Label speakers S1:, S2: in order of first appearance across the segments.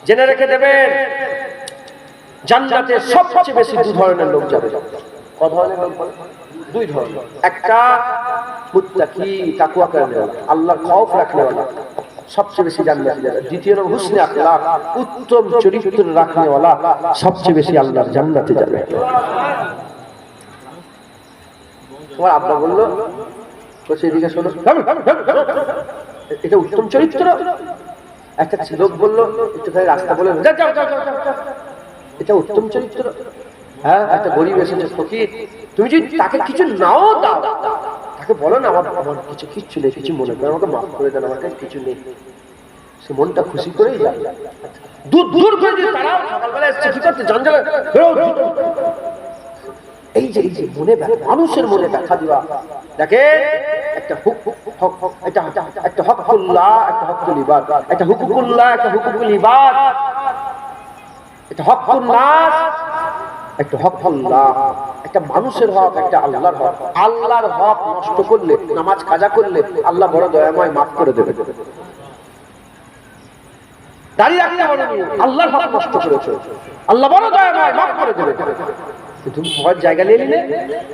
S1: জেনে রেখে দেবেন, জান্নাতে সবচেয়ে বেশি দুই ধরনের লোক যাবে। ক ধরনের লোক? দুই ধরনের। একটা মুত্তাকি, তাকওয়া করেওয়ালা, আল্লাহর খৌফ রাখনেওয়ালা, সবচেয়ে বেশি জান্নাতে যাবে। দ্বিতীয় হলো হুসনে আখলাক, উত্তম চরিত্র রাখনেওয়ালা, সবচেয়ে বেশি আল্লাহর জান্নাতে যাবে। তোমার আব্বা বললো, বলছে এদিকে শোনো, এটা উত্তম চরিত্র। একটা লোক বললো একটুখানি রাস্তা বলে এটা উত্তম চরিত্র। হ্যাঁ, একটা গরিব এসেছে ফকির, তুমি যদি তাকে কিছু নাও দাও, তাকে বলো না আমার কিচ্ছু নেই, কিছু মনে করে আমাকে মাফ করে দেন, আমার কাছে কিছু নেই, সে মনটা খুশি করেই যায়। দূর দূর করে দিয়ে তারা সকালবেলা এসছে কি করতে, জঞ্জাল। এই যে মনে মানুষের মনে দেখা দিবা, দেখে একটা একটা হকুল্লাহ, একটা হকুল ইবাদ, একটা হুকুকুল্লাহ, একটা হুকুকুল ইবাদ, একটা হকুল নাস, একটা হকুল্লাহ, একটা মানুষের হক, একটা আল্লাহর হক। আল্লাহর হক নষ্ট করলে, নামাজ কাজা করলে আল্লাহ বড় দয়াময় মাফ করে দেবে। দাঁড়িয়ে রাখতে হবে, আল্লাহর হক নষ্ট করেছে, আল্লাহ বড় দয়াময় মাফ করে দেবে। তুমি ভয়ের জায়গা নিয়ে নিলে,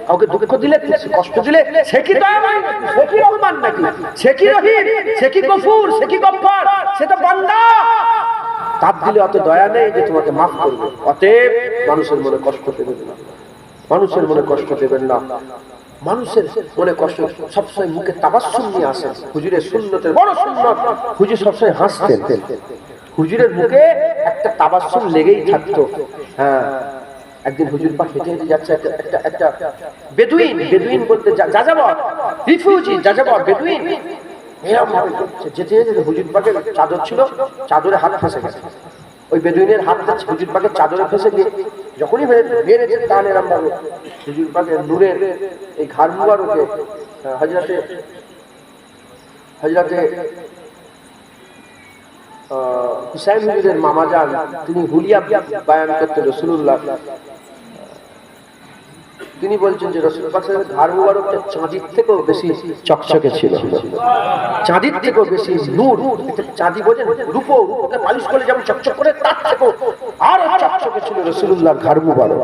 S1: কাউকে দুঃখ দিলে, কষ্ট দিলে, সে কি দয়াময়, সে কি রহমান নাকি, সে কি রহিম, সে কি গফুর, সে কি গফফার, সে তো বান্দা। তার দিলে অত দয়া নেই যে তোমাকে মাফ করবে। অতএব মানুষের মনে কষ্ট দেবেন না, মানুষের মনে কষ্ট দেবেন না। মানুষের মনে কষ্ট সবসময় মুখে তাবাসসুম নিয়ে আসেন। হুজুরের সুন্নতের বড় সুন্নত, হুজুর সবসময় হাসতেন, হুজুরের মুখে একটা তাবাসসুম লেগেই থাকতো। হ্যাঁ, একদিন হুজুর পাক হেঁটে হেঁটে যাচ্ছে, একটা বেদুইন বলতে যাযাবর, রিফিউজি, যাযাবর, বেদুইন, এরকম ভাবে যেতে যেতে হুজুর পাকের চাদর ছিল, চাদরে হাত ফেঁসে গেছে। ওই বেদুইনের হাতটা হুজুর পাকের চাদরে ফেঁসে গিয়ে যখনই মেরেছে টান এরম ভাবে হুজুর পাকের নূরের এই ঘাড় মুবারকে হযরতে হুসাইন হুজুরের মামা যান, তিনি হুলিয়া বায়ান করতেন রাসূলুল্লাহ। তিনি বলছেন যে রাসূল পাক সাল্লাল্লাহু আলাইহি ওয়াসাল্লামের ঘাড় মুবারকটা চাঁদির থেকেও বেশি চকচকে ছিল, চাঁদির থেকেও বেশি নূর। চাঁদি বোঝেন, রূপোকে পালিশ করলে যেমন চকচক করে, তার থেকেও আরো চকচকে ছিল রাসূলুল্লাহর ঘাড় মুবারক।